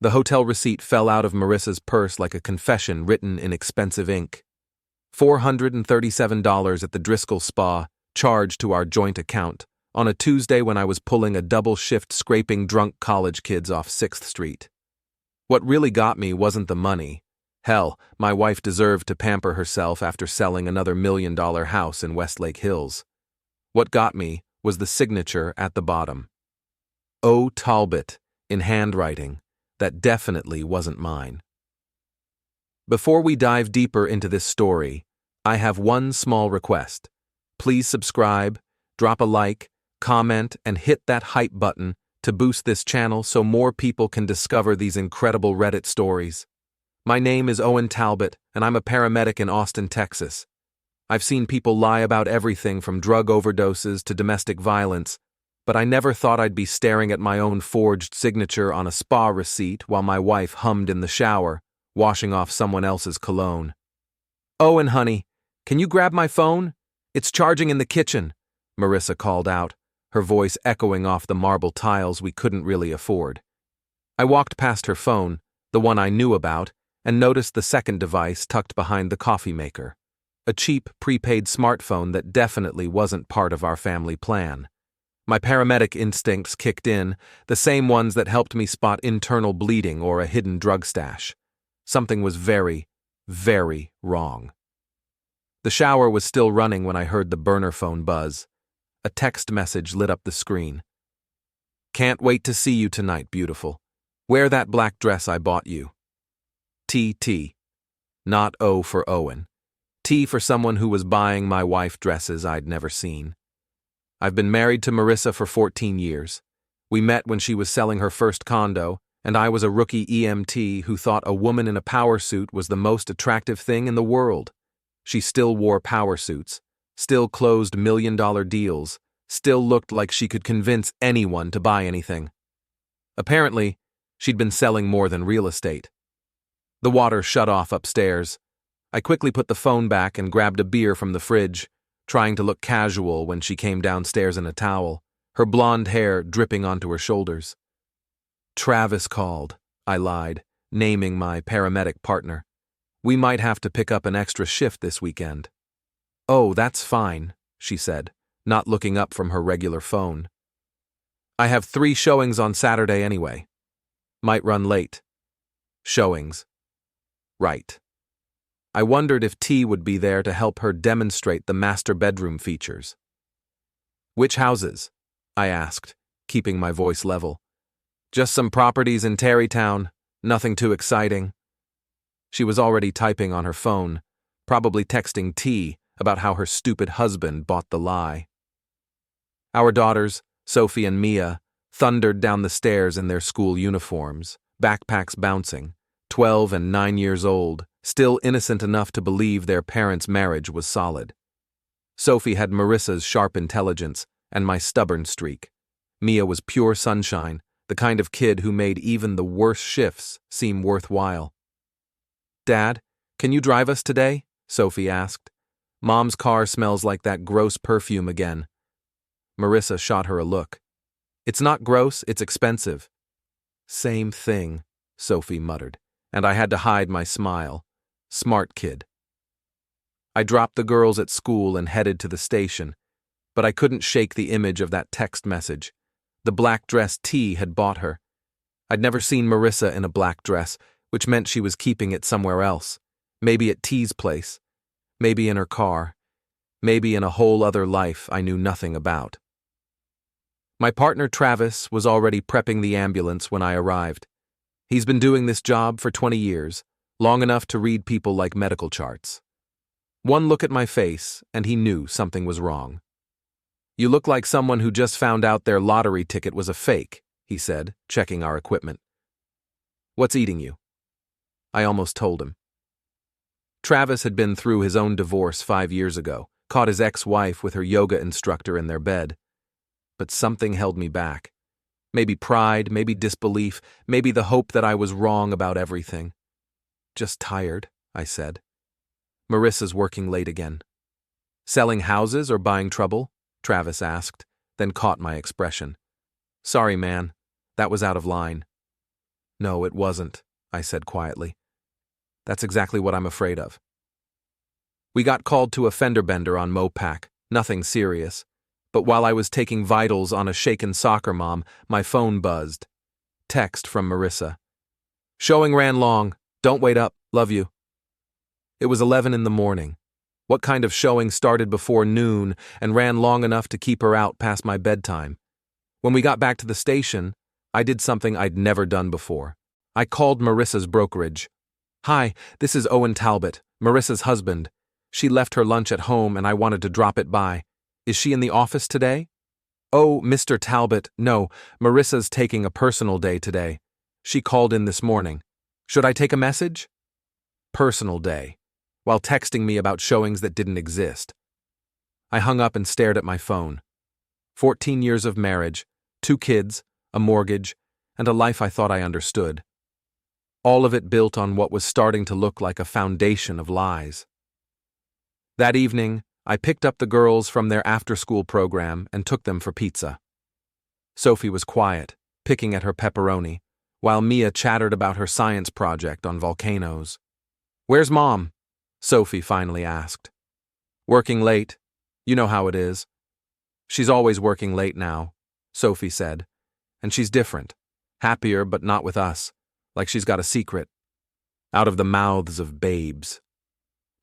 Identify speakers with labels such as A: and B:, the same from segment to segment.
A: The hotel receipt fell out of Marissa's purse like a confession written in expensive ink. $437 at the Driscoll Spa, charged to our joint account, on a Tuesday when I was pulling a double shift scraping drunk college kids off 6th Street. What really got me wasn't the money. Hell, my wife deserved to pamper herself after selling another $1 million house in Westlake Hills. What got me was the signature at the bottom. O. Talbot, in handwriting. That definitely wasn't mine. Before we dive deeper into this story, I have one small request. Please subscribe, drop a like, comment, and hit that hype button to boost this channel so more people can discover these incredible Reddit stories. My name is Owen Talbot, and I'm a paramedic in Austin, Texas. I've seen people lie about everything from drug overdoses to domestic violence, but I never thought I'd be staring at my own forged signature on a spa receipt while my wife hummed in the shower, washing off someone else's cologne. "Owen, honey, can you grab my phone? It's charging in the kitchen," Marissa called out, her voice echoing off the marble tiles we couldn't really afford. I walked past her phone, the one I knew about, and noticed the second device tucked behind the coffee maker. A cheap, prepaid smartphone that definitely wasn't part of our family plan. My paramedic instincts kicked in, the same ones that helped me spot internal bleeding or a hidden drug stash. Something was very, very wrong. The shower was still running when I heard the burner phone buzz. A text message lit up the screen. "Can't wait to see you tonight, beautiful. Wear that black dress I bought you. TT. Not O for Owen. T for someone who was buying my wife dresses I'd never seen. I've been married to Marissa for 14 years. We met when she was selling her first condo, and I was a rookie EMT who thought a woman in a power suit was the most attractive thing in the world. She still wore power suits, still closed $1 million deals, still looked like she could convince anyone to buy anything. Apparently, she'd been selling more than real estate. The water shut off upstairs. I quickly put the phone back and grabbed a beer from the fridge, trying to look casual when she came downstairs in a towel, her blonde hair dripping onto her shoulders. "Travis called," I lied, naming my paramedic partner. "We might have to pick up an extra shift this weekend." "Oh, that's fine," she said, not looking up from her regular phone. "I have 3 showings on Saturday anyway. Might run late." Showings. Right. I wondered if T would be there to help her demonstrate the master bedroom features. "Which houses?" I asked, keeping my voice level. "Just some properties in Tarrytown, nothing too exciting." She was already typing on her phone, probably texting T about how her stupid husband bought the lie. Our daughters, Sophie and Mia, thundered down the stairs in their school uniforms, backpacks bouncing, 12 and 9 years old, still innocent enough to believe their parents' marriage was solid. Sophie had Marissa's sharp intelligence and my stubborn streak. Mia was pure sunshine, the kind of kid who made even the worst shifts seem worthwhile. "Dad, can you drive us today?" Sophie asked. "Mom's car smells like that gross perfume again." Marissa shot her a look. "It's not gross, it's expensive." "Same thing," Sophie muttered, and I had to hide my smile. Smart kid. I dropped the girls at school and headed to the station, but I couldn't shake the image of that text message. The black dress T had bought her. I'd never seen Marissa in a black dress, which meant she was keeping it somewhere else. Maybe at T's place. Maybe in her car. Maybe in a whole other life I knew nothing about. My partner Travis was already prepping the ambulance when I arrived. He's been doing this job for 20 years, long enough to read people like medical charts. One look at my face, and he knew something was wrong. "You look like someone who just found out their lottery ticket was a fake," he said, checking our equipment. "What's eating you?" I almost told him. Travis had been through his own divorce 5 years ago, caught his ex-wife with her yoga instructor in their bed. But something held me back. Maybe pride, maybe disbelief, maybe the hope that I was wrong about everything. "Just tired," I said. "Marissa's working late again." "Selling houses or buying trouble?" Travis asked, then caught my expression. "Sorry, man. That was out of line." No, it wasn't, I said quietly. That's exactly what I'm afraid of. We got called to a fender bender on Mopac, nothing serious. But while I was taking vitals on a shaken soccer mom, my phone buzzed. Text from Marissa. Showing ran long. Don't wait up. Love you. It was 11 in the morning. What kind of showing started before noon and ran long enough to keep her out past my bedtime? When we got back to the station, I did something I'd never done before. I called Marissa's brokerage. Hi, this is Owen Talbot, Marissa's husband. She left her lunch at home and I wanted to drop it by. Is she in the office today? Oh, Mr. Talbot, no, Marissa's taking a personal day today. She called in this morning. Should I take a message? Personal day, while texting me about showings that didn't exist. I hung up and stared at my phone. 14 years of marriage, 2 kids, a mortgage, and a life I thought I understood. All of it built on what was starting to look like a foundation of lies. That evening, I picked up the girls from their after-school program and took them for pizza. Sophie was quiet, picking at her pepperoni, while Mia chattered about her science project on volcanoes. Where's Mom? Sophie finally asked. Working late. You know how it is. She's always working late now, Sophie said. And she's different. Happier, but not with us. Like she's got a secret. Out of the mouths of babes.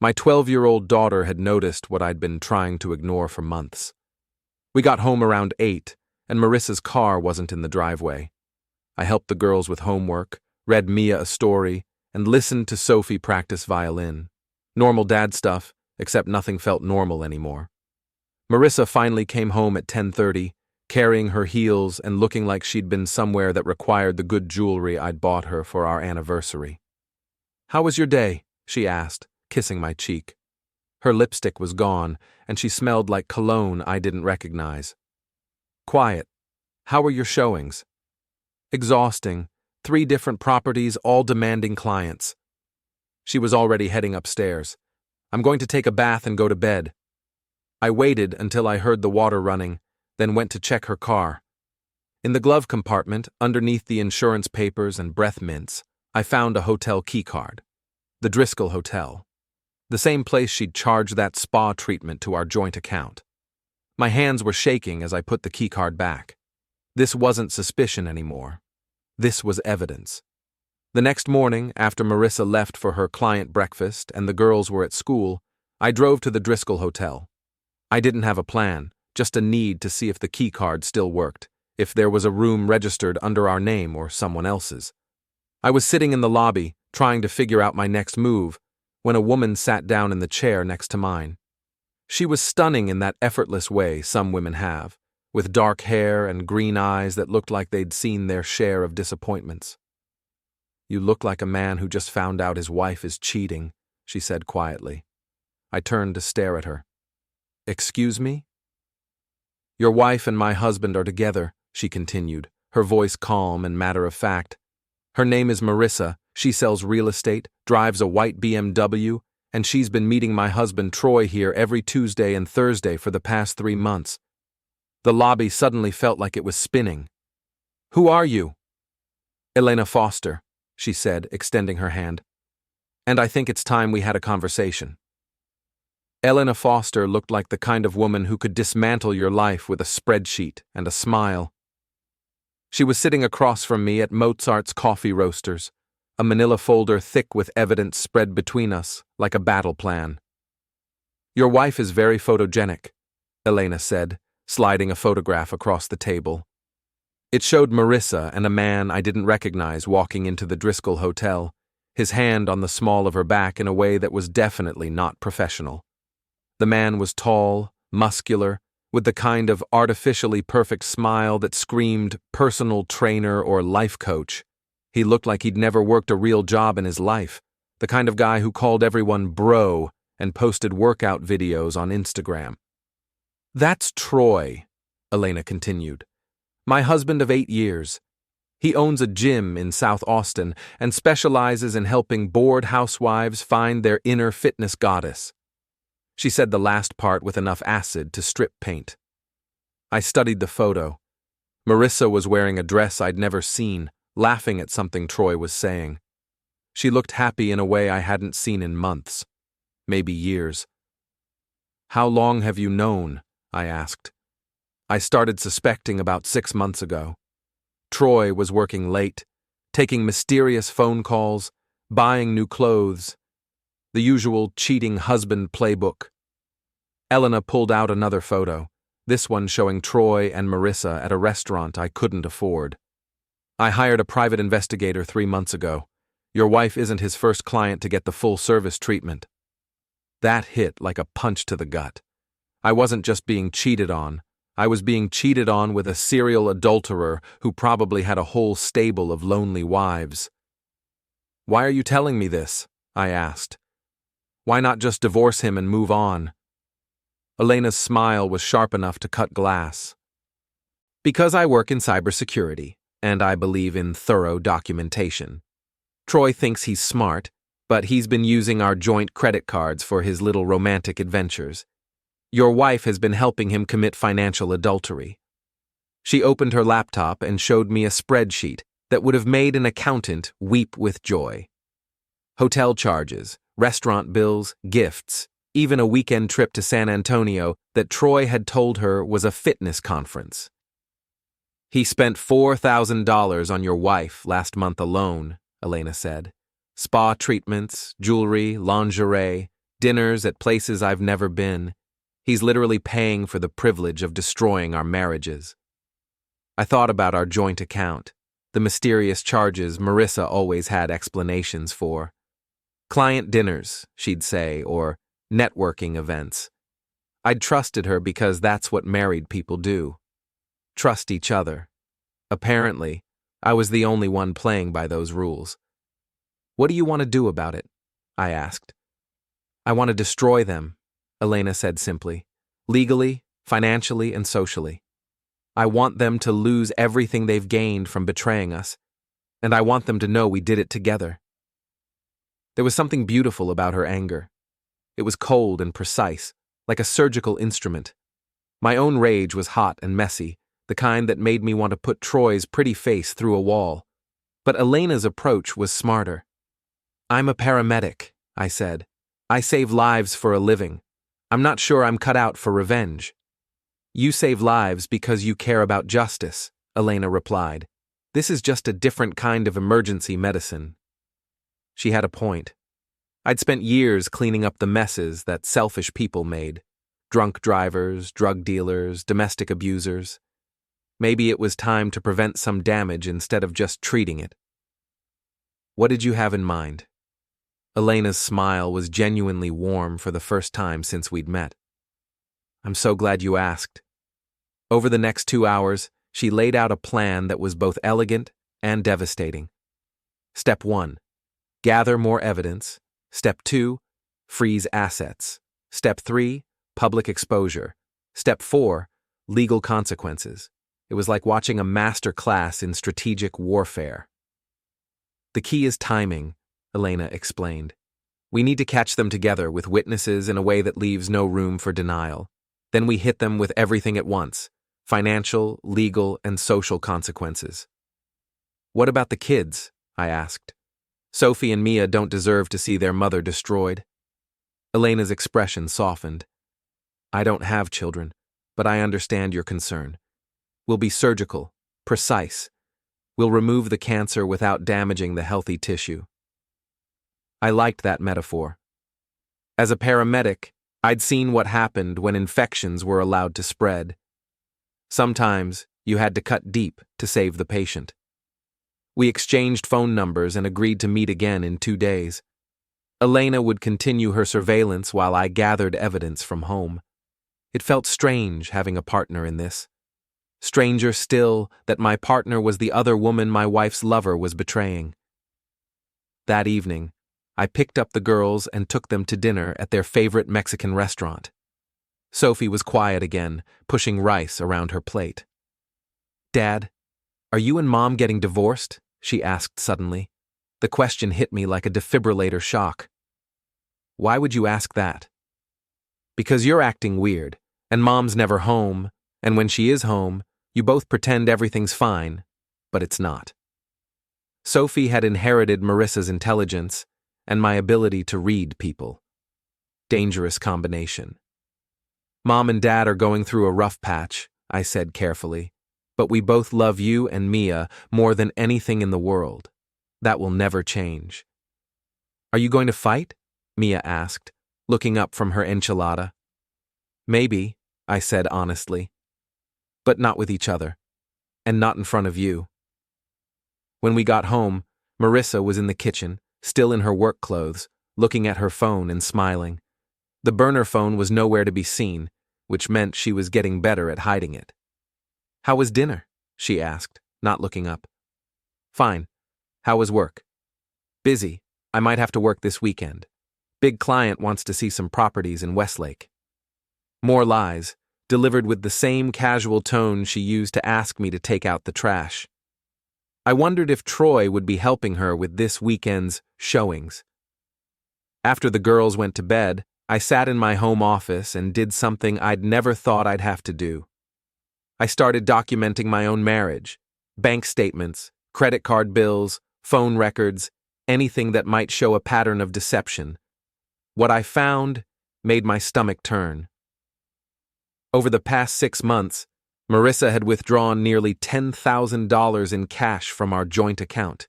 A: My 12-year-old daughter had noticed what I'd been trying to ignore for months. We got home around 8, and Marissa's car wasn't in the driveway. I helped the girls with homework, read Mia a story, and listened to Sophie practice violin. Normal dad stuff, except nothing felt normal anymore. Marissa finally came home at 10:30, carrying her heels and looking like she'd been somewhere that required the good jewelry I'd bought her for our anniversary. How was your day? She asked, kissing my cheek. Her lipstick was gone, and she smelled like cologne I didn't recognize. Quiet. How were your showings? Exhausting. 3 different properties, all demanding clients. She was already heading upstairs. I'm going to take a bath and go to bed. I waited until I heard the water running, then went to check her car. In the glove compartment, underneath the insurance papers and breath mints, I found a hotel keycard. The Driscoll Hotel. The same place she'd charged that spa treatment to our joint account. My hands were shaking as I put the keycard back. This wasn't suspicion anymore. This was evidence. The next morning, after Marissa left for her client breakfast and the girls were at school, I drove to the Driscoll Hotel. I didn't have a plan, just a need to see if the keycard still worked, if there was a room registered under our name or someone else's. I was sitting in the lobby, trying to figure out my next move, when a woman sat down in the chair next to mine. She was stunning in that effortless way some women have, with dark hair and green eyes that looked like they'd seen their share of disappointments. You look like a man who just found out his wife is cheating, she said quietly. I turned to stare at her. Excuse me? Your wife and my husband are together, she continued, her voice calm and matter-of-fact. Her name is Marissa. She sells real estate, drives a white BMW, and she's been meeting my husband Troy here every Tuesday and Thursday for the past 3 months. The lobby suddenly felt like it was spinning. Who are you? Elena Foster, she said, extending her hand. And I think it's time we had a conversation. Elena Foster looked like the kind of woman who could dismantle your life with a spreadsheet and a smile. She was sitting across from me at Mozart's Coffee Roasters, a manila folder thick with evidence spread between us, like a battle plan. Your wife is very photogenic, Elena said, sliding a photograph across the table. It showed Marissa and a man I didn't recognize walking into the Driscoll Hotel, his hand on the small of her back in a way that was definitely not professional. The man was tall, muscular, with the kind of artificially perfect smile that screamed personal trainer or life coach. He looked like he'd never worked a real job in his life, the kind of guy who called everyone bro and posted workout videos on Instagram. That's Troy, Elena continued. My husband of 8 years. He owns a gym in South Austin and specializes in helping bored housewives find their inner fitness goddess. She said the last part with enough acid to strip paint. I studied the photo. Marissa was wearing a dress I'd never seen, laughing at something Troy was saying. She looked happy in a way I hadn't seen in months, maybe years. "How long have you known?" I asked. "I started suspecting about 6 months ago." Troy was working late, taking mysterious phone calls, buying new clothes, the usual cheating husband playbook. Elena pulled out another photo, this one showing Troy and Marissa at a restaurant I couldn't afford. "I hired a private investigator 3 months ago. Your wife isn't his first client to get the full-service treatment." That hit like a punch to the gut. I wasn't just being cheated on. I was being cheated on with a serial adulterer who probably had a whole stable of lonely wives. "Why are you telling me this?" I asked. "Why not just divorce him and move on?" Elena's smile was sharp enough to cut glass. "Because I work in cybersecurity, and I believe in thorough documentation. Troy thinks he's smart, but he's been using our joint credit cards for his little romantic adventures. Your wife has been helping him commit financial adultery." She opened her laptop and showed me a spreadsheet that would have made an accountant weep with joy. Hotel charges, restaurant bills, gifts, even a weekend trip to San Antonio that Troy had told her was a fitness conference. "He spent $4,000 on your wife last month alone," Elena said. "Spa treatments, jewelry, lingerie, dinners at places I've never been. He's literally paying for the privilege of destroying our marriages." I thought about our joint account, the mysterious charges Marissa always had explanations for. Client dinners, she'd say, or networking events. I'd trusted her because that's what married people do. Trust each other. Apparently, I was the only one playing by those rules. "What do you want to do about it?" I asked. "I want to destroy them," Elena said simply. "Legally, financially, and socially. I want them to lose everything they've gained from betraying us, and I want them to know we did it together." There was something beautiful about her anger. It was cold and precise, like a surgical instrument. My own rage was hot and messy, the kind that made me want to put Troy's pretty face through a wall. But Elena's approach was smarter. "I'm a paramedic," I said. "I save lives for a living. I'm not sure I'm cut out for revenge." "You save lives because you care about justice," Elena replied. "This is just a different kind of emergency medicine." She had a point. I'd spent years cleaning up the messes that selfish people made. Drunk drivers, drug dealers, domestic abusers. Maybe it was time to prevent some damage instead of just treating it. "What did you have in mind?" Elena's smile was genuinely warm for the first time since we'd met. "I'm so glad you asked." Over the next 2 hours, she laid out a plan that was both elegant and devastating. Step 1. Gather more evidence. Step 2. Freeze assets. Step 3. Public exposure. Step 4. Legal consequences. It was like watching a master class in strategic warfare. "The key is timing," Elena explained. "We need to catch them together with witnesses in a way that leaves no room for denial. Then we hit them with everything at once: financial, legal, and social consequences." "What about the kids?" I asked. "Sophie and Mia don't deserve to see their mother destroyed." Elena's expression softened. "I don't have children, but I understand your concern. We'll be surgical, precise. We'll remove the cancer without damaging the healthy tissue." I liked that metaphor. As a paramedic, I'd seen what happened when infections were allowed to spread. Sometimes you had to cut deep to save the patient. We exchanged phone numbers and agreed to meet again in 2 days. Elena would continue her surveillance while I gathered evidence from home. It felt strange having a partner in this. Stranger still that my partner was the other woman my wife's lover was betraying. That evening, I picked up the girls and took them to dinner at their favorite Mexican restaurant. Sophie was quiet again, pushing rice around her plate. "Dad, are you and Mom getting divorced?" she asked suddenly. The question hit me like a defibrillator shock. "Why would you ask that?" "Because you're acting weird, and Mom's never home, and when she is home, you both pretend everything's fine, but it's not." Sophie had inherited Marissa's intelligence and my ability to read people. Dangerous combination. Mom and Dad are going through a rough patch, I said carefully, but we both love you and Mia more than anything in the world. That will never change. Are you going to fight? Mia asked, looking up from her enchilada. Maybe, I said honestly. But not with each other. And not in front of you. When we got home, Marissa was in the kitchen, still in her work clothes, looking at her phone and smiling. The burner phone was nowhere to be seen, which meant she was getting better at hiding it. How was dinner? She asked, not looking up. Fine. How was work? Busy. I might have to work this weekend. Big client wants to see some properties in Westlake. More lies, delivered with the same casual tone she used to ask me to take out the trash. I wondered if Troy would be helping her with this weekend's showings. After the girls went to bed, I sat in my home office and did something I'd never thought I'd have to do. I started documenting my own marriage, bank statements, credit card bills, phone records, anything that might show a pattern of deception. What I found made my stomach turn. Over the past 6 months, Marissa had withdrawn nearly $10,000 in cash from our joint account.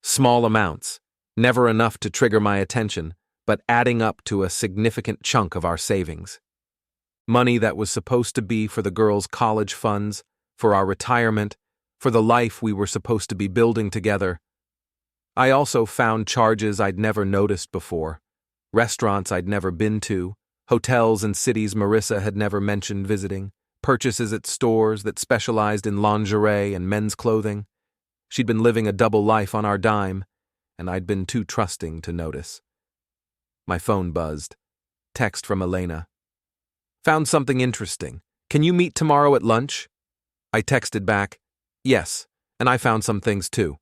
A: Small amounts, never enough to trigger my attention, but adding up to a significant chunk of our savings. Money that was supposed to be for the girls' college funds, for our retirement, for the life we were supposed to be building together. I also found charges I'd never noticed before, restaurants I'd never been to, hotels and cities Marissa had never mentioned visiting, purchases at stores that specialized in lingerie and men's clothing. She'd been living a double life on our dime, and I'd been too trusting to notice. My phone buzzed. Text from Elena. Found something interesting. Can you meet tomorrow at lunch? I texted back, yes, and I found some things too.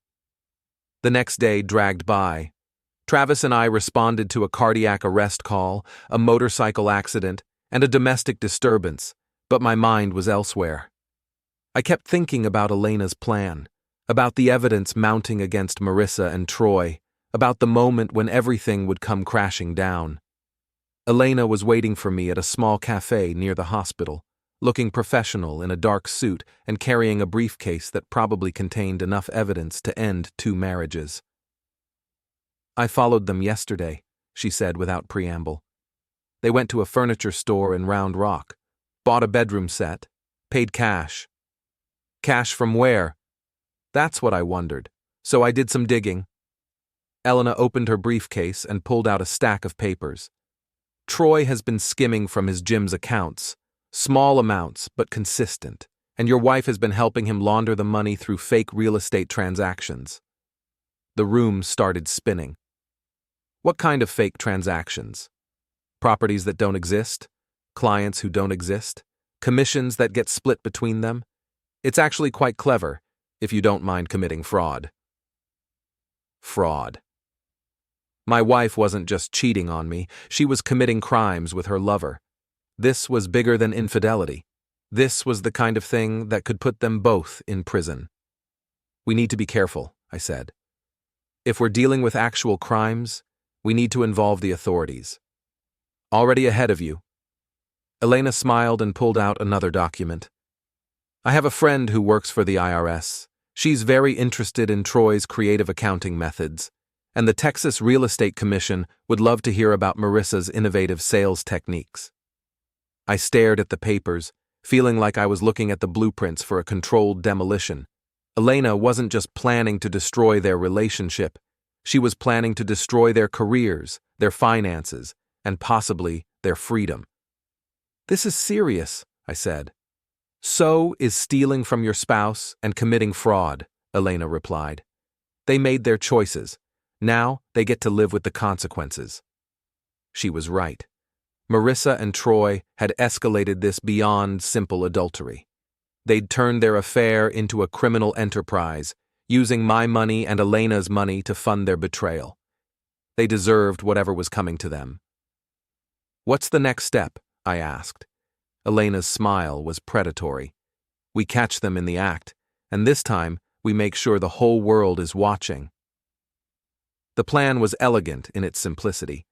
A: The next day dragged by. Travis and I responded to a cardiac arrest call, a motorcycle accident, and a domestic disturbance, but my mind was elsewhere. I kept thinking about Elena's plan, about the evidence mounting against Marissa and Troy, about the moment when everything would come crashing down. Elena was waiting for me at a small cafe near the hospital, looking professional in a dark suit and carrying a briefcase that probably contained enough evidence to end 2 marriages. I followed them yesterday, she said without preamble. They went to a furniture store in Round Rock, bought a bedroom set, paid cash. Cash from where? That's what I wondered, so I did some digging. Elena opened her briefcase and pulled out a stack of papers. Troy has been skimming from his gym's accounts, small amounts but consistent, and your wife has been helping him launder the money through fake real estate transactions. The room started spinning. What kind of fake transactions? Properties that don't exist? Clients who don't exist? Commissions that get split between them? It's actually quite clever, if you don't mind committing fraud. Fraud. My wife wasn't just cheating on me, she was committing crimes with her lover. This was bigger than infidelity. This was the kind of thing that could put them both in prison. We need to be careful, I said. If we're dealing with actual crimes, we need to involve the authorities. Already ahead of you. Elena smiled and pulled out another document. I have a friend who works for the IRS. She's very interested in Troy's creative accounting methods, and the Texas Real Estate Commission would love to hear about Marissa's innovative sales techniques. I stared at the papers, feeling like I was looking at the blueprints for a controlled demolition. Elena wasn't just planning to destroy their relationship, she was planning to destroy their careers, their finances, and possibly their freedom. This is serious, I said. So is stealing from your spouse and committing fraud, Elena replied. They made their choices. Now they get to live with the consequences. She was right. Marissa and Troy had escalated this beyond simple adultery. They'd turned their affair into a criminal enterprise, using my money and Elena's money to fund their betrayal. They deserved whatever was coming to them. What's the next step? I asked. Elena's smile was predatory. We catch them in the act, and this time, We make sure the whole world is watching. The plan was elegant in its simplicity.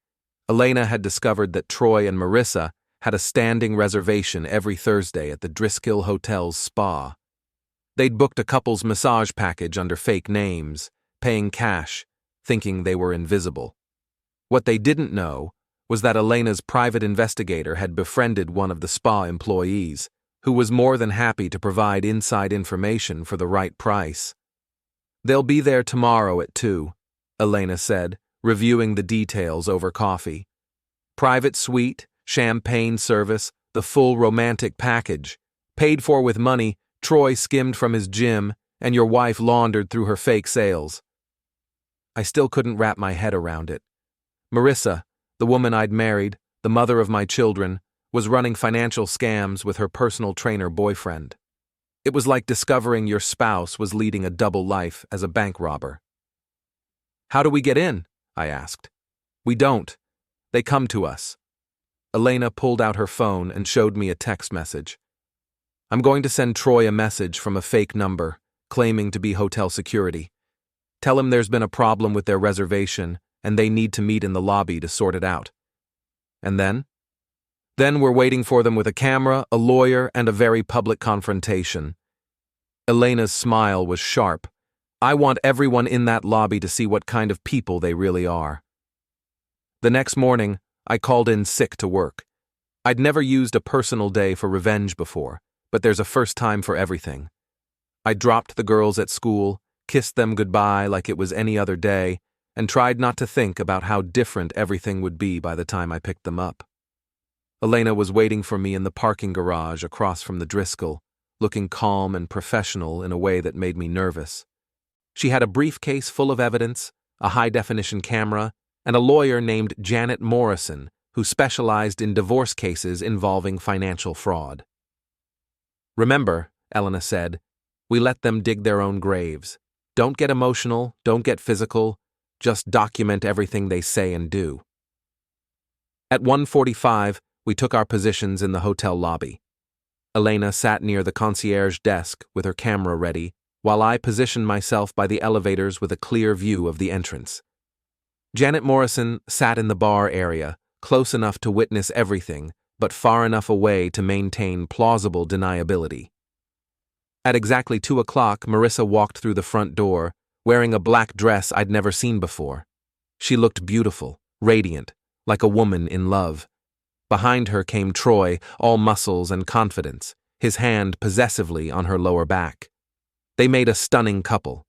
A: Elena had discovered that Troy and Marissa had a standing reservation every Thursday at the Driscoll Hotel's spa. They'd booked a couple's massage package under fake names, paying cash, thinking they were invisible. What they didn't know was that Elena's private investigator had befriended one of the spa employees, who was more than happy to provide inside information for the right price. "They'll be there tomorrow at 2, Elena said, reviewing the details over coffee. "Private suite, champagne service, the full romantic package. Paid for with money Troy skimmed from his gym and your wife laundered through her fake sales." I still couldn't wrap my head around it. Marissa, the woman I'd married, the mother of my children, was running financial scams with her personal trainer boyfriend. It was like discovering your spouse was leading a double life as a bank robber. "How do we get in?" I asked. "We don't. They come to us." Elena pulled out her phone and showed me a text message. "I'm going to send Troy a message from a fake number, claiming to be hotel security. Tell him there's been a problem with their reservation and they need to meet in the lobby to sort it out. And then? Then we're waiting for them with a camera, a lawyer, and a very public confrontation." Elena's smile was sharp. "I want everyone in that lobby to see what kind of people they really are." The next morning, I called in sick to work. I'd never used a personal day for revenge before, but there's a first time for everything. I dropped the girls at school, kissed them goodbye like it was any other day, and tried not to think about how different everything would be by the time I picked them up. Elena was waiting for me in the parking garage across from the Driscoll, looking calm and professional in a way that made me nervous. She had a briefcase full of evidence, a high-definition camera, and a lawyer named Janet Morrison, who specialized in divorce cases involving financial fraud. "Remember," Elena said, "we let them dig their own graves. Don't get emotional, don't get physical, just document everything they say and do." At 1:45, we took our positions in the hotel lobby. Elena sat near the concierge desk with her camera ready, while I positioned myself by the elevators with a clear view of the entrance. Janet Morrison sat in the bar area, close enough to witness everything, but far enough away to maintain plausible deniability. At exactly 2 o'clock, Marissa walked through the front door, wearing a black dress I'd never seen before. She looked beautiful, radiant, like a woman in love. Behind her came Troy, all muscles and confidence, his hand possessively on her lower back. They made a stunning couple.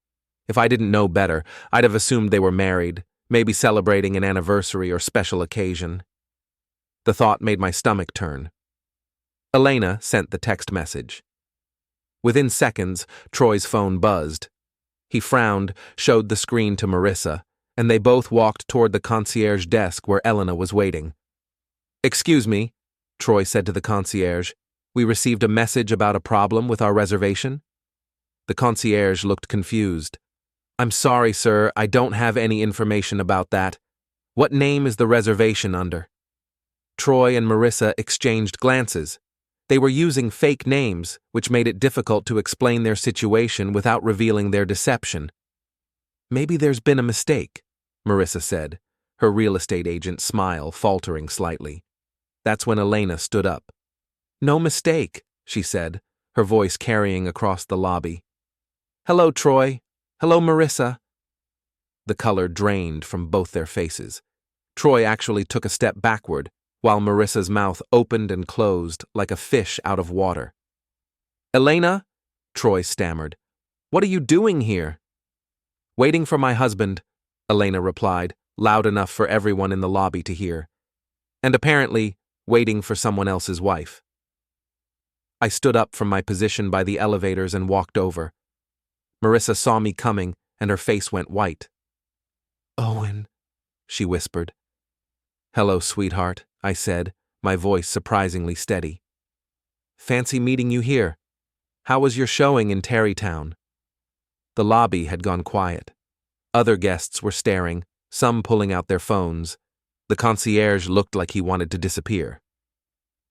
A: If I didn't know better, I'd have assumed they were married, maybe celebrating an anniversary or special occasion. The thought made my stomach turn. Elena sent the text message. Within seconds, Troy's phone buzzed. He frowned, showed the screen to Marissa, and they both walked toward the concierge desk where Elena was waiting. "Excuse me," Troy said to the concierge. "We received a message about a problem with our reservation." The concierge looked confused. "I'm sorry, sir, I don't have any information about that. What name is the reservation under?" Troy and Marissa exchanged glances. They were using fake names, which made it difficult to explain their situation without revealing their deception. "Maybe there's been a mistake," Marissa said, her real estate agent smile faltering slightly. That's when Elena stood up. "No mistake," she said, her voice carrying across the lobby. "Hello, Troy. Hello, Marissa." The color drained from both their faces. Troy actually took a step backward, while Marissa's mouth opened and closed like a fish out of water. "Elena?" Troy stammered. "What are you doing here?" "Waiting for my husband," Elena replied, loud enough for everyone in the lobby to hear. "And apparently, waiting for someone else's wife." I stood up from my position by the elevators and walked over. Marissa saw me coming, and her face went white. "Owen," she whispered. "Hello, sweetheart," I said, my voice surprisingly steady. "Fancy meeting you here. How was your showing in Tarrytown?" The lobby had gone quiet. Other guests were staring, some pulling out their phones. The concierge looked like he wanted to disappear.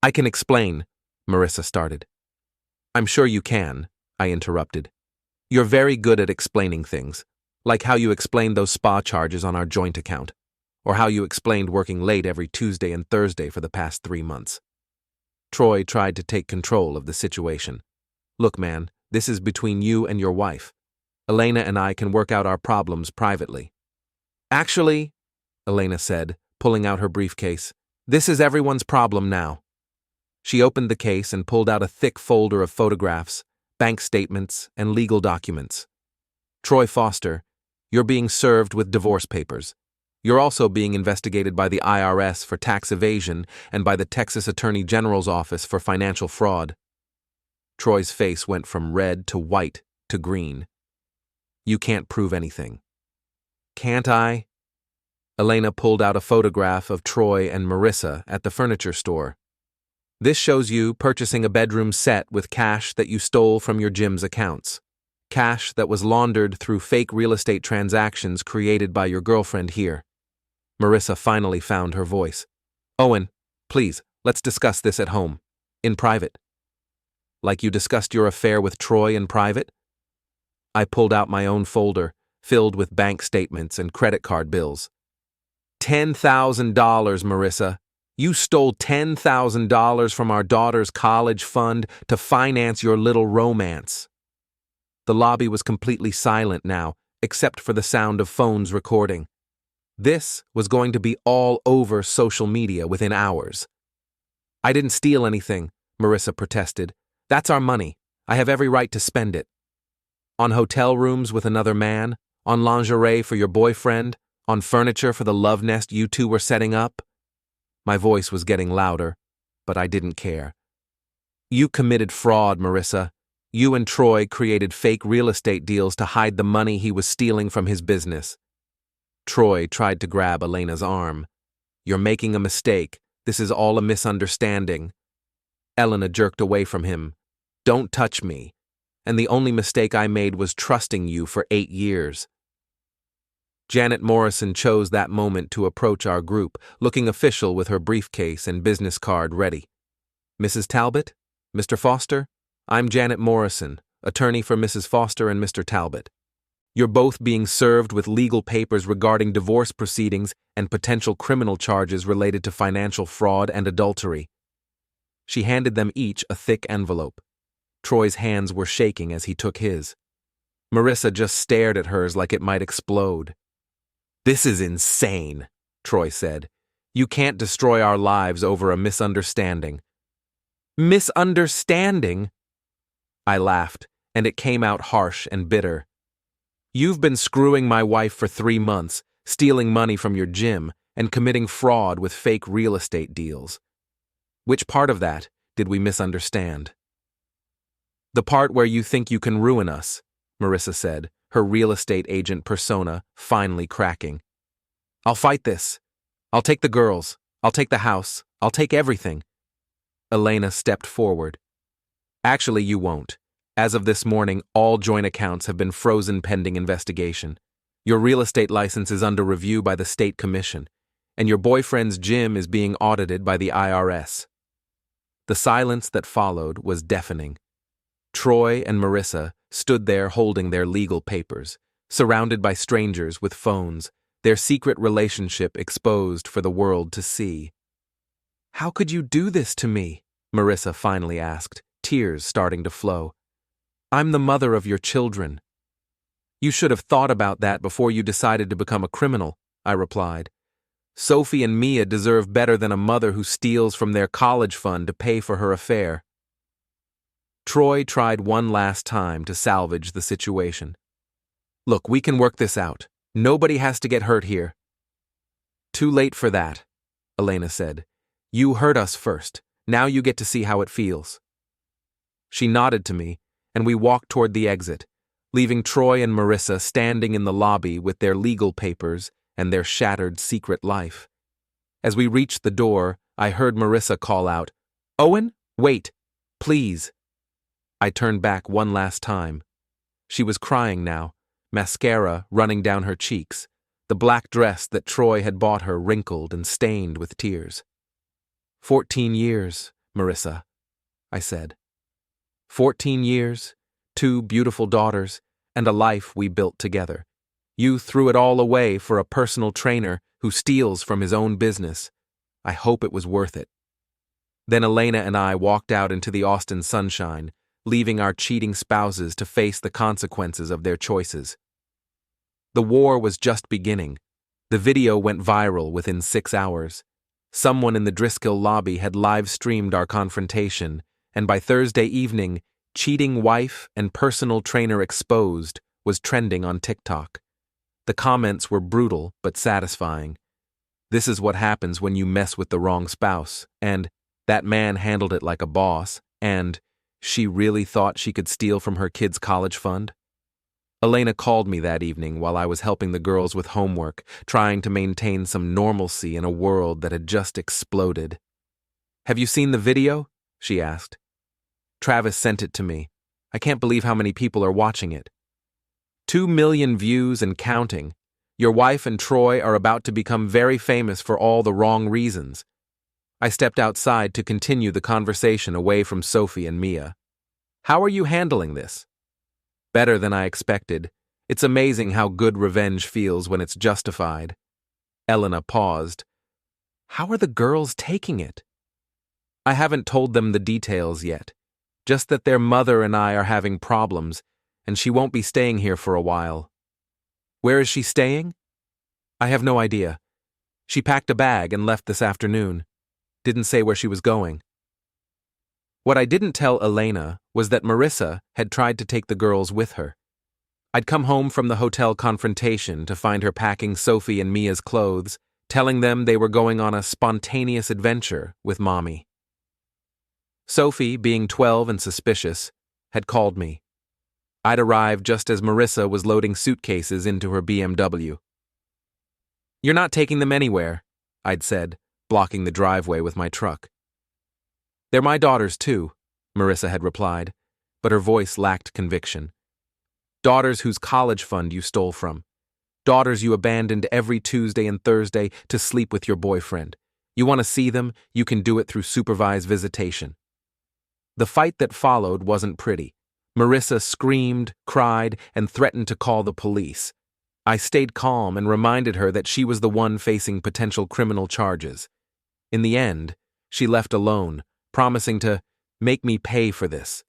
A: "I can explain," Marissa started. "I'm sure you can," I interrupted. You're very good at explaining things, like how you explained those spa charges on our joint account, or how you explained working late every Tuesday and Thursday for the past 3 months. Troy tried to take control of the situation. Look, man, this is between you and your wife. Elena and I can work out our problems privately. Actually, Elena said, pulling out her briefcase, this is everyone's problem now. She opened the case and pulled out a thick folder of photographs, bank statements, and legal documents. Troy Foster, you're being served with divorce papers. You're also being investigated by the IRS for tax evasion and by the Texas Attorney General's office for financial fraud. Troy's face went from red to white to green. You can't prove anything. Can't I? Elena pulled out a photograph of Troy and Marissa at the furniture store. This shows you purchasing a bedroom set with cash that you stole from your gym's accounts. Cash that was laundered through fake real estate transactions created by your girlfriend here. Marissa finally found her voice. Owen, please, let's discuss this at home. In private. Like you discussed your affair with Troy in private? I pulled out my own folder, filled with bank statements and credit card bills. $10,000, Marissa. You stole $10,000 from our daughter's college fund to finance your little romance. The lobby was completely silent now, except for the sound of phones recording. This was going to be all over social media within hours. I didn't steal anything, Marissa protested. That's our money. I have every right to spend it. On hotel rooms with another man, on lingerie for your boyfriend, on furniture for the love nest you two were setting up. My voice was getting louder, but I didn't care. You committed fraud, Marissa. You and Troy created fake real estate deals to hide the money he was stealing from his business. Troy tried to grab Elena's arm. You're making a mistake. This is all a misunderstanding. Elena jerked away from him. Don't touch me. And the only mistake I made was trusting you for 8 years. Janet Morrison chose that moment to approach our group, looking official with her briefcase and business card ready. Mrs. Talbot? Mr. Foster? I'm Janet Morrison, attorney for Mrs. Foster and Mr. Talbot. You're both being served with legal papers regarding divorce proceedings and potential criminal charges related to financial fraud and adultery. She handed them each a thick envelope. Troy's hands were shaking as he took his. Marissa just stared at hers like it might explode. This is insane, Troy said. You can't destroy our lives over a misunderstanding. Misunderstanding? I laughed, and it came out harsh and bitter. You've been screwing my wife for 3 months, stealing money from your gym, and committing fraud with fake real estate deals. Which part of that did we misunderstand? The part where you think you can ruin us, Marissa said, her real estate agent persona finally cracking. I'll fight this. I'll take the girls. I'll take the house. I'll take everything. Elena stepped forward. Actually, you won't. As of this morning, all joint accounts have been frozen pending investigation. Your real estate license is under review by the state commission, and your boyfriend's gym is being audited by the IRS. The silence that followed was deafening. Troy and Marissa stood there holding their legal papers, surrounded by strangers with phones, their secret relationship exposed for the world to see. How could you do this to me? Marissa finally asked, tears starting to flow. I'm the mother of your children. You should have thought about that before you decided to become a criminal, I replied. Sophie and Mia deserve better than a mother who steals from their college fund to pay for her affair. Troy tried one last time to salvage the situation. Look, we can work this out. Nobody has to get hurt here. Too late for that, Elena said. You hurt us first. Now you get to see how it feels. She nodded to me, and we walked toward the exit, leaving Troy and Marissa standing in the lobby with their legal papers and their shattered secret life. As we reached the door, I heard Marissa call out, Owen, wait, please. I turned back one last time. She was crying now, mascara running down her cheeks, the black dress that Troy had bought her wrinkled and stained with tears. 14 years, Marissa, I said. 14 years, 2 beautiful daughters, and a life we built together. You threw it all away for a personal trainer who steals from his own business. I hope it was worth it." Then Elena and I walked out into the Austin sunshine, leaving our cheating spouses to face the consequences of their choices. The war was just beginning. The video went viral within 6 hours. Someone in the Driscoll lobby had live-streamed our confrontation, and by Thursday evening, "Cheating wife and personal trainer exposed" was trending on TikTok. The comments were brutal but satisfying. "This is what happens when you mess with the wrong spouse," and "that man handled it like a boss," and "she really thought she could steal from her kid's college fund." Elena called me that evening while I was helping the girls with homework, trying to maintain some normalcy in a world that had just exploded. "Have you seen the video?" she asked. "Travis sent it to me. I can't believe how many people are watching it. 2 million views and counting. Your wife and Troy are about to become very famous for all the wrong reasons." I stepped outside to continue the conversation away from Sophie and Mia. "How are you handling this?" "Better than I expected. It's amazing how good revenge feels when it's justified." Elena paused. "How are the girls taking it?" "I haven't told them the details yet. Just that their mother and I are having problems, and she won't be staying here for a while." "Where is she staying?" "I have no idea. She packed a bag and left this afternoon. Didn't say where she was going." What I didn't tell Elena was that Marissa had tried to take the girls with her. I'd come home from the hotel confrontation to find her packing Sophie and Mia's clothes, telling them they were going on a spontaneous adventure with Mommy. Sophie, being 12 and suspicious, had called me. I'd arrived just as Marissa was loading suitcases into her BMW. "You're not taking them anywhere," I'd said, blocking the driveway with my truck. "They're my daughters, too," Marissa had replied, but her voice lacked conviction. "Daughters whose college fund you stole from. Daughters you abandoned every Tuesday and Thursday to sleep with your boyfriend. You want to see them, you can do it through supervised visitation." The fight that followed wasn't pretty. Marissa screamed, cried, and threatened to call the police. I stayed calm and reminded her that she was the one facing potential criminal charges. In the end, she left alone, promising to make me pay for this.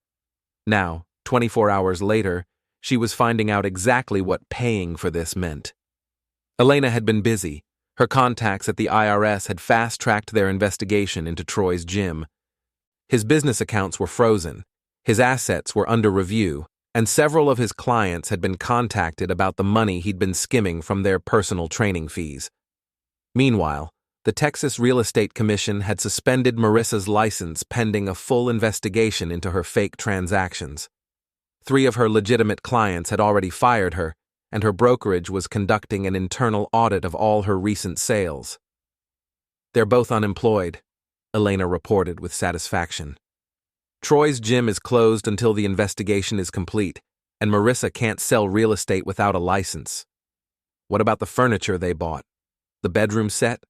A: Now, 24 hours later, she was finding out exactly what paying for this meant. Elena had been busy. Her contacts at the IRS had fast-tracked their investigation into Troy's gym. His business accounts were frozen, his assets were under review, and several of his clients had been contacted about the money he'd been skimming from their personal training fees. Meanwhile, the Texas Real Estate Commission had suspended Marissa's license pending a full investigation into her fake transactions. 3 of her legitimate clients had already fired her, and her brokerage was conducting an internal audit of all her recent sales. "They're both unemployed," Elena reported with satisfaction. "Troy's gym is closed until the investigation is complete, and Marissa can't sell real estate without a license." "What about the furniture they bought? The bedroom set?"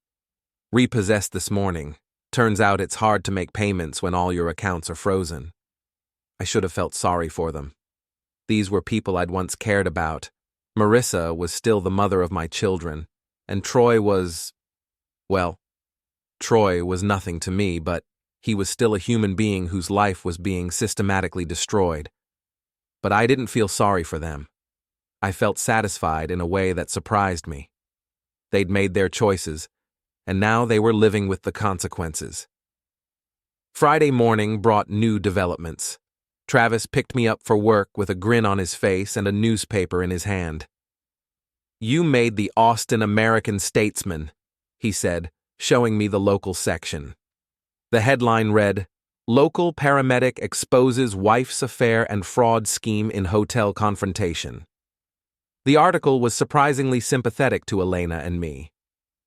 A: "Repossessed this morning. Turns out it's hard to make payments when all your accounts are frozen." I should have felt sorry for them. These were people I'd once cared about. Marissa was still the mother of my children, and Troy was, well, Troy was nothing to me, but he was still a human being whose life was being systematically destroyed. But I didn't feel sorry for them. I felt satisfied in a way that surprised me. They'd made their choices, and now they were living with the consequences. Friday morning brought new developments. Travis picked me up for work with a grin on his face and a newspaper in his hand. "You made the Austin American-Statesman," he said, showing me the local section. The headline read, "Local Paramedic Exposes Wife's Affair and Fraud Scheme in Hotel Confrontation." The article was surprisingly sympathetic to Elena and me.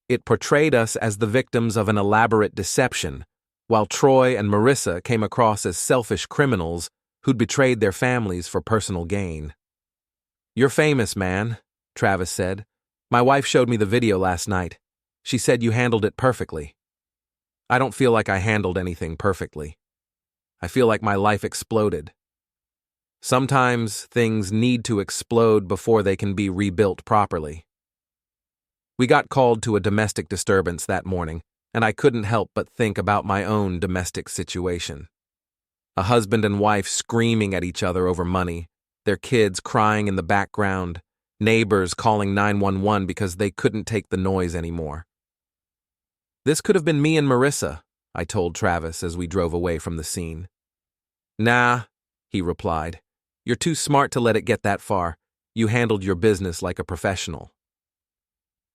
A: It portrayed us as the victims of an elaborate deception, while Troy and Marissa came across as selfish criminals who'd betrayed their families for personal gain. "You're famous, man," Travis said. "My wife showed me the video last night. She said you handled it perfectly." I don't feel like I handled anything perfectly. I feel like my life exploded. Sometimes things need to explode before they can be rebuilt properly. We got called to a domestic disturbance that morning, and I couldn't help but think about my own domestic situation. A husband and wife screaming at each other over money, their kids crying in the background, neighbors calling 911 because they couldn't take the noise anymore. This could have been me and Marissa, I told Travis as we drove away from the scene. Nah, he replied. You're too smart to let it get that far. You handled your business like a professional.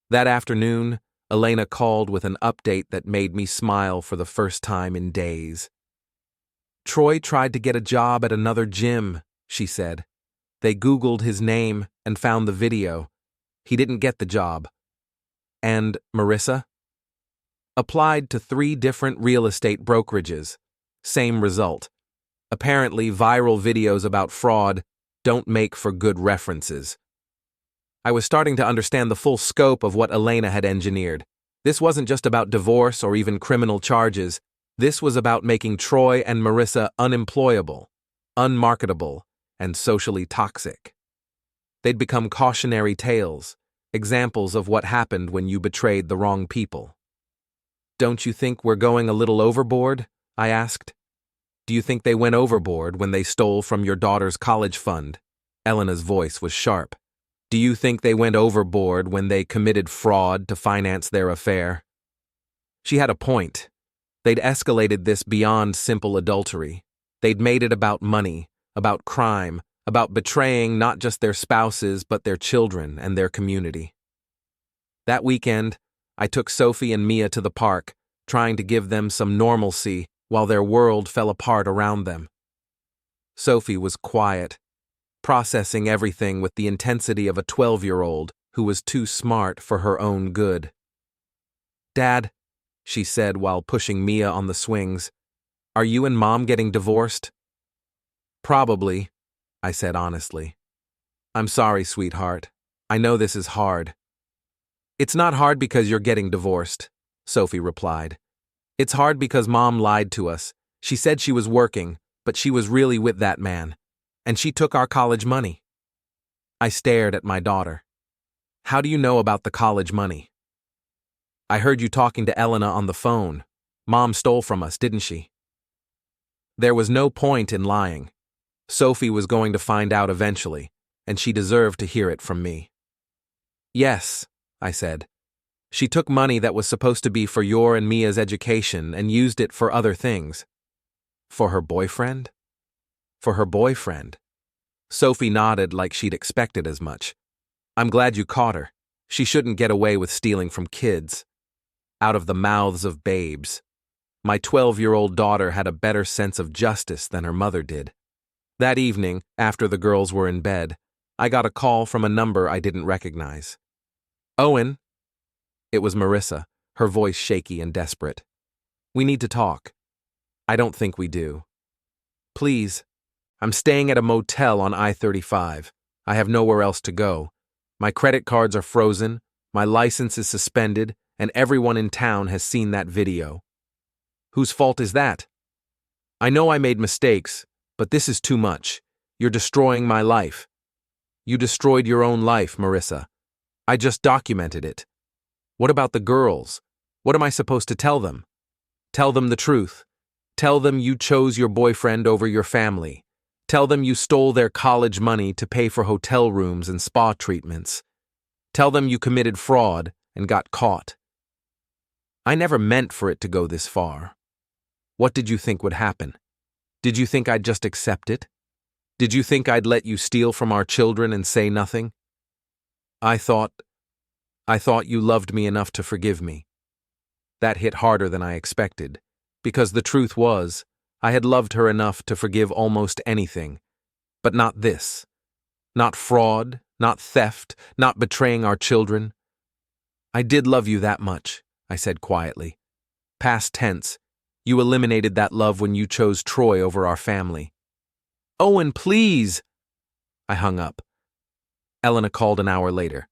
A: That afternoon, Elena called with an update that made me smile for the first time in days. Troy tried to get a job at another gym, she said. They Googled his name and found the video. He didn't get the job. And Marissa? Applied to 3 different real estate brokerages. Same result. Apparently, viral videos about fraud don't make for good references. I was starting to understand the full scope of what Elena had engineered. This wasn't just about divorce or even criminal charges. This was about making Troy and Marissa unemployable, unmarketable, and socially toxic. They'd become cautionary tales, examples of what happened when you betrayed the wrong people. Don't you think we're going a little overboard? I asked. Do you think they went overboard when they stole from your daughter's college fund? Elena's voice was sharp. Do you think they went overboard when they committed fraud to finance their affair? She had a point. They'd escalated this beyond simple adultery. They'd made it about money, about crime, about betraying not just their spouses but their children and their community. That weekend, I took Sophie and Mia to the park, trying to give them some normalcy while their world fell apart around them. Sophie was quiet, processing everything with the intensity of a 12-year-old who was too smart for her own good. Dad, she said while pushing Mia on the swings, are you and Mom getting divorced? Probably, I said honestly. I'm sorry, sweetheart. I know this is hard. It's not hard because you're getting divorced, Sophie replied. It's hard because Mom lied to us. She said she was working, but she was really with that man. And she took our college money. I stared at my daughter. How do you know about the college money? I heard you talking to Elena on the phone. Mom stole from us, didn't she? There was no point in lying. Sophie was going to find out eventually, and she deserved to hear it from me. Yes, I said. She took money that was supposed to be for your and Mia's education and used it for other things. For her boyfriend? For her boyfriend. Sophie nodded like she'd expected as much. I'm glad you caught her. She shouldn't get away with stealing from kids. Out of the mouths of babes. My 12-year-old daughter had a better sense of justice than her mother did. That evening, after the girls were in bed, I got a call from a number I didn't recognize. Owen. It was Marissa, her voice shaky and desperate. We need to talk. I don't think we do. Please. I'm staying at a motel on I-35. I have nowhere else to go. My credit cards are frozen, my license is suspended, and everyone in town has seen that video. Whose fault is that? I know I made mistakes, but this is too much. You're destroying my life. You destroyed your own life, Marissa. I just documented it. What about the girls? What am I supposed to tell them? Tell them the truth. Tell them you chose your boyfriend over your family. Tell them you stole their college money to pay for hotel rooms and spa treatments. Tell them you committed fraud and got caught. I never meant for it to go this far. What did you think would happen? Did you think I'd just accept it? Did you think I'd let you steal from our children and say nothing? I thought you loved me enough to forgive me. That hit harder than I expected, because the truth was, I had loved her enough to forgive almost anything, but not this. Not fraud, not theft, not betraying our children. I did love you that much, I said quietly. Past tense, you eliminated that love when you chose Troy over our family. Owen, please! I hung up. Elena called an hour later.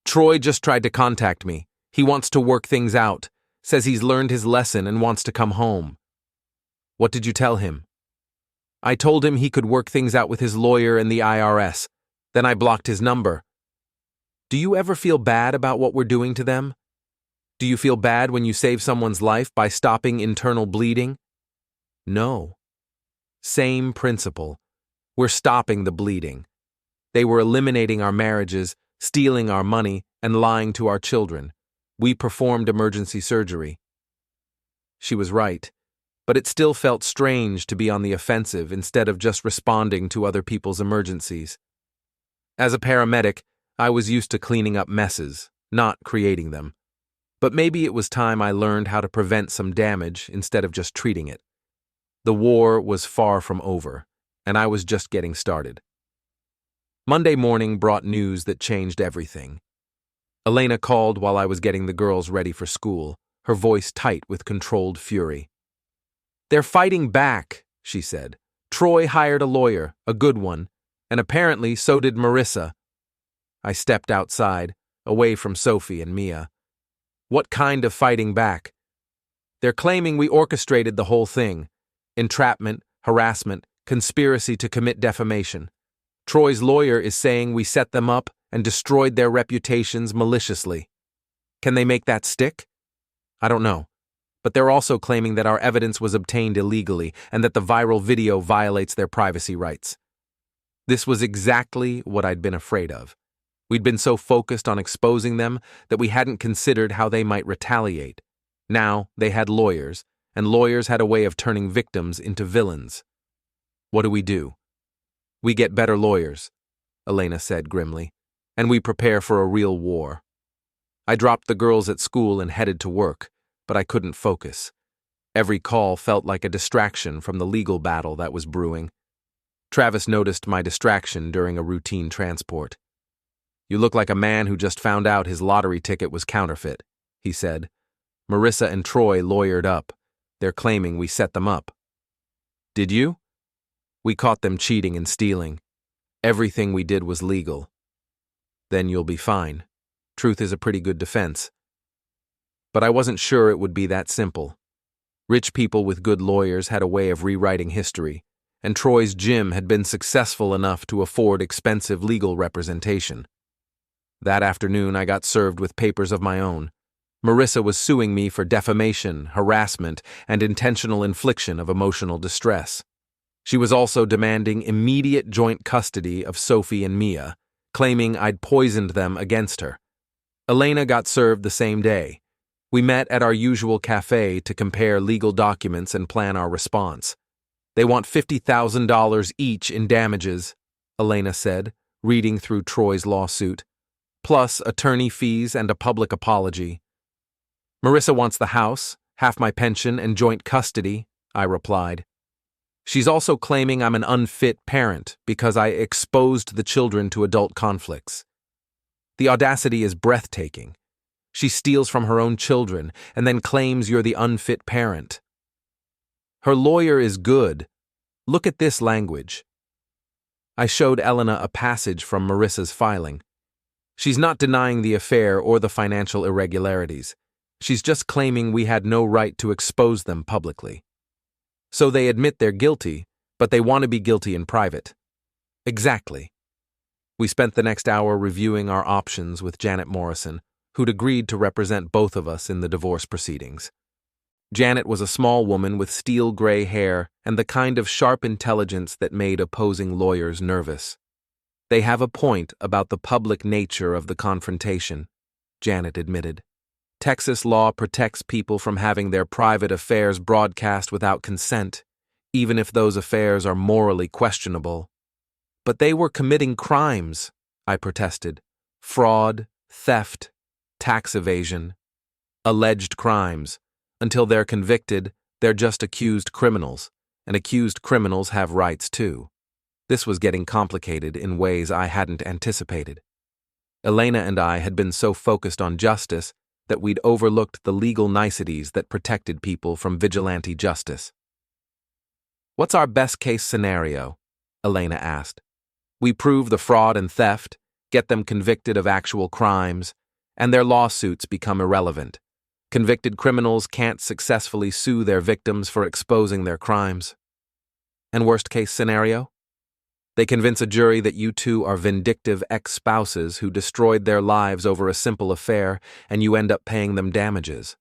A: Troy just tried to contact me. He wants to work things out, says he's learned his lesson and wants to come home. What did you tell him? I told him he could work things out with his lawyer and the IRS. Then I blocked his number. Do you ever feel bad about what we're doing to them? Do you feel bad when you save someone's life by stopping internal bleeding? No. Same principle. We're stopping the bleeding. They were eliminating our marriages, stealing our money, and lying to our children. We performed emergency surgery. She was right, but it still felt strange to be on the offensive instead of just responding to other people's emergencies. As a paramedic, I was used to cleaning up messes, not creating them. But maybe it was time I learned how to prevent some damage instead of just treating it. The war was far from over, and I was just getting started. Monday morning brought news that changed everything. Elena called while I was getting the girls ready for school, her voice tight with controlled fury. "They're fighting back," she said. "Troy hired a lawyer, a good one, and apparently so did Marissa." I stepped outside, away from Sophie and Mia. "What kind of fighting back?" "They're claiming we orchestrated the whole thing. Entrapment, harassment, conspiracy to commit defamation. Troy's lawyer is saying we set them up and destroyed their reputations maliciously. Can they make that stick? I don't know. But they're also claiming that our evidence was obtained illegally and that the viral video violates their privacy rights." This was exactly what I'd been afraid of. We'd been so focused on exposing them that we hadn't considered how they might retaliate. Now they had lawyers, and lawyers had a way of turning victims into villains. "What do? We get better lawyers," Elena said grimly, "and we prepare for a real war." I dropped the girls at school and headed to work, but I couldn't focus. Every call felt like a distraction from the legal battle that was brewing. Travis noticed my distraction during a routine transport. "You look like a man who just found out his lottery ticket was counterfeit," he said. "Marissa and Troy lawyered up. They're claiming we set them up." "Did you?" "We caught them cheating and stealing. Everything we did was legal." "Then you'll be fine. Truth is a pretty good defense." But I wasn't sure it would be that simple. Rich people with good lawyers had a way of rewriting history, and Troy's gym had been successful enough to afford expensive legal representation. That afternoon, I got served with papers of my own. Marissa was suing me for defamation, harassment, and intentional infliction of emotional distress. She was also demanding immediate joint custody of Sophie and Mia, claiming I'd poisoned them against her. Elena got served the same day. We met at our usual cafe to compare legal documents and plan our response. "They want $50,000 each in damages," Elena said, reading through Troy's lawsuit, "plus attorney fees and a public apology." "Marissa wants the house, half my pension, and joint custody," I replied. "She's also claiming I'm an unfit parent because I exposed the children to adult conflicts. The audacity is breathtaking. She steals from her own children and then claims you're the unfit parent. Her lawyer is good. Look at this language." I showed Elena a passage from Marissa's filing. She's not denying the affair or the financial irregularities. She's just claiming we had no right to expose them publicly. So they admit they're guilty, but they want to be guilty in private. Exactly. We spent the next hour reviewing our options with Janet Morrison, who'd agreed to represent both of us in the divorce proceedings. Janet was a small woman with steel gray hair and the kind of sharp intelligence that made opposing lawyers nervous. "They have a point about the public nature of the confrontation," Janet admitted. "Texas law protects people from having their private affairs broadcast without consent, even if those affairs are morally questionable." "But they were committing crimes," I protested. "Fraud, theft, tax evasion. Alleged crimes. Until they're convicted, they're just accused criminals, and accused criminals have rights too." This was getting complicated in ways I hadn't anticipated. Elena and I had been so focused on justice that we'd overlooked the legal niceties that protected people from vigilante justice. "What's our best-case scenario?" Elena asked. "We prove the fraud and theft, get them convicted of actual crimes, and their lawsuits become irrelevant. Convicted criminals can't successfully sue their victims for exposing their crimes." And worst-case scenario? They convince a jury that you two are vindictive ex-spouses who destroyed their lives over a simple affair, and you end up paying them damages.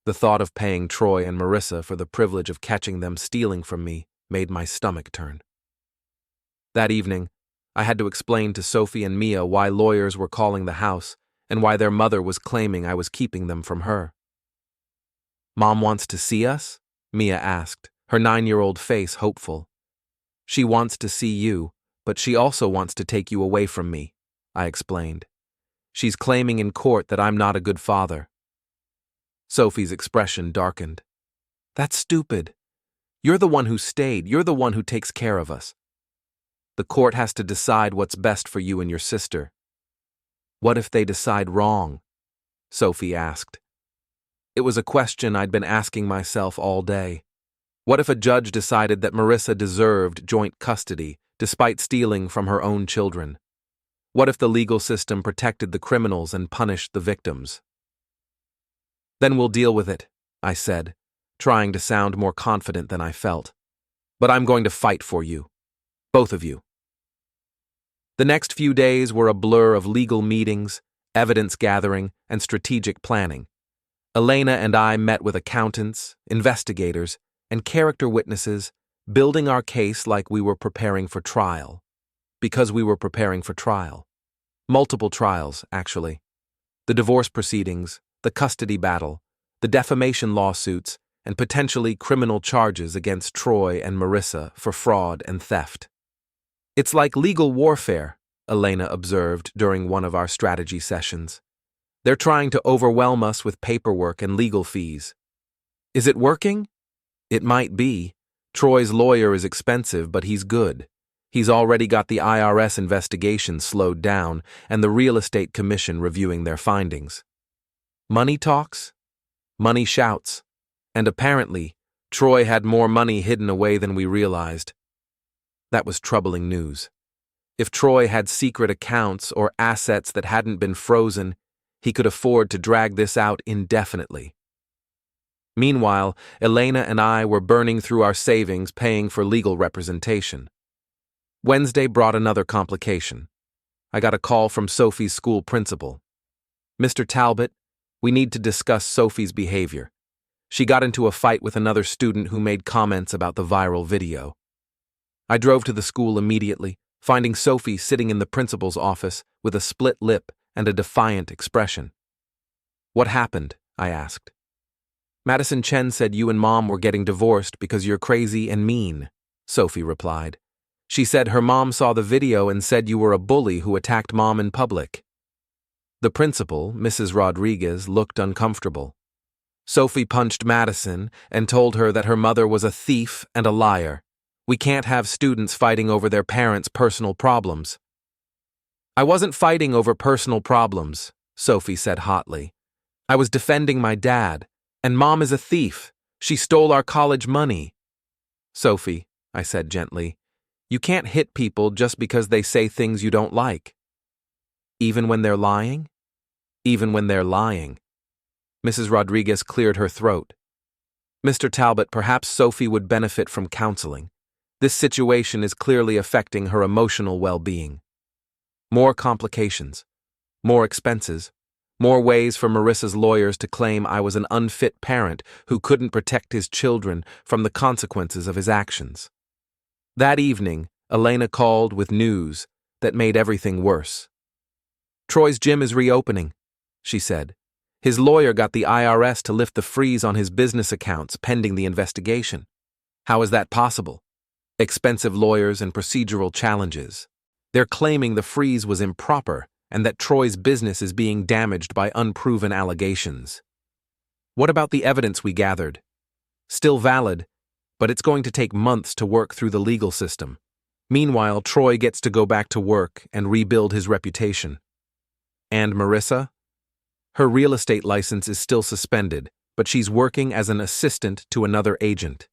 A: The thought of paying Troy and Marissa for the privilege of catching them stealing from me made my stomach turn. That evening, I had to explain to Sophie and Mia why lawyers were calling the house and why their mother was claiming I was keeping them from her. "Mom wants to see us?" Mia asked, her 9-year-old face hopeful. "She wants to see you, but she also wants to take you away from me," I explained. "She's claiming in court that I'm not a good father." Sophie's expression darkened. "That's stupid. You're the one who stayed. You're the one who takes care of us. The court has to decide what's best for you and your sister." "What if they decide wrong?" Sophie asked. It was a question I'd been asking myself all day. What if a judge decided that Marissa deserved joint custody despite stealing from her own children? What if the legal system protected the criminals and punished the victims? "Then we'll deal with it," I said, trying to sound more confident than I felt. "But I'm going to fight for you. Both of you." The next few days were a blur of legal meetings, evidence gathering, and strategic planning. Elena and I met with accountants, investigators, and character witnesses, building our case like we were preparing for trial. Because we were preparing for trial. Multiple trials, actually. The divorce proceedings, the custody battle, the defamation lawsuits, and potentially criminal charges against Troy and Marissa for fraud and theft. "It's like legal warfare," Elena observed during one of our strategy sessions. "They're trying to overwhelm us with paperwork and legal fees." "Is it working?" "It might be. Troy's lawyer is expensive, but he's good. He's already got the IRS investigation slowed down and the real estate commission reviewing their findings." Money talks? Money shouts. And apparently, Troy had more money hidden away than we realized. That was troubling news. If Troy had secret accounts or assets that hadn't been frozen, he could afford to drag this out indefinitely. Meanwhile, Elena and I were burning through our savings paying for legal representation. Wednesday brought another complication. I got a call from Sophie's school principal. "Mr. Talbot, we need to discuss Sophie's behavior. She got into a fight with another student who made comments about the viral video." I drove to the school immediately, finding Sophie sitting in the principal's office with a split lip and a defiant expression. "What happened?" I asked. "Madison Chen said you and Mom were getting divorced because you're crazy and mean," Sophie replied. "She said her mom saw the video and said you were a bully who attacked Mom in public." The principal, Mrs. Rodriguez, looked uncomfortable. "Sophie punched Madison and told her that her mother was a thief and a liar. We can't have students fighting over their parents' personal problems." "I wasn't fighting over personal problems," Sophie said hotly. "I was defending my dad. And Mom is a thief. She stole our college money." "Sophie," I said gently, "you can't hit people just because they say things you don't like." "Even when they're lying?" "Even when they're lying." Mrs. Rodriguez cleared her throat. "Mr. Talbot, perhaps Sophie would benefit from counseling. This situation is clearly affecting her emotional well-being. More complications, more expenses, more ways for Marissa's lawyers to claim I was an unfit parent who couldn't protect his children from the consequences of his actions." That evening, Elena called with news that made everything worse. "Troy's gym is reopening," she said. "His lawyer got the IRS to lift the freeze on his business accounts pending the investigation. How is that possible? Expensive lawyers and procedural challenges. They're claiming the freeze was improper and that Troy's business is being damaged by unproven allegations. What about the evidence we gathered? Still valid, but it's going to take months to work through the legal system. Meanwhile, Troy gets to go back to work and rebuild his reputation. And Marissa? Her real estate license is still suspended, but she's working as an assistant to another agent.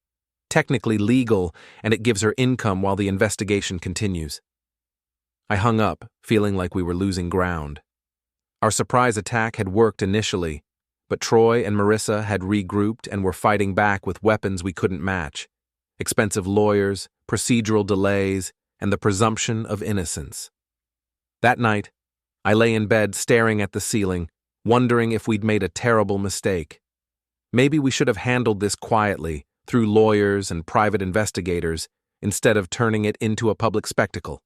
A: Technically legal, and it gives her income while the investigation continues." I hung up, feeling like we were losing ground. Our surprise attack had worked initially, but Troy and Marissa had regrouped and were fighting back with weapons we couldn't match. expensive lawyers, procedural delays, and the presumption of innocence. That night, I lay in bed staring at the ceiling, wondering if we'd made a terrible mistake. Maybe we should have handled this quietly, through lawyers and private investigators, instead of turning it into a public spectacle.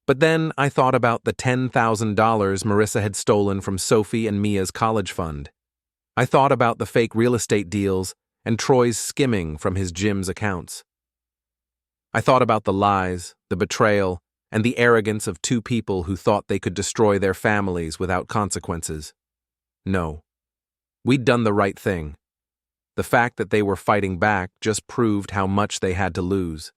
A: But then I thought about the $10,000 Marissa had stolen from Sophie and Mia's college fund. I thought about the fake real estate deals and Troy's skimming from his gym's accounts. I thought about the lies, the betrayal, and the arrogance of two people who thought they could destroy their families without consequences. No. We'd done the right thing. The fact that they were fighting back just proved how much they had to lose.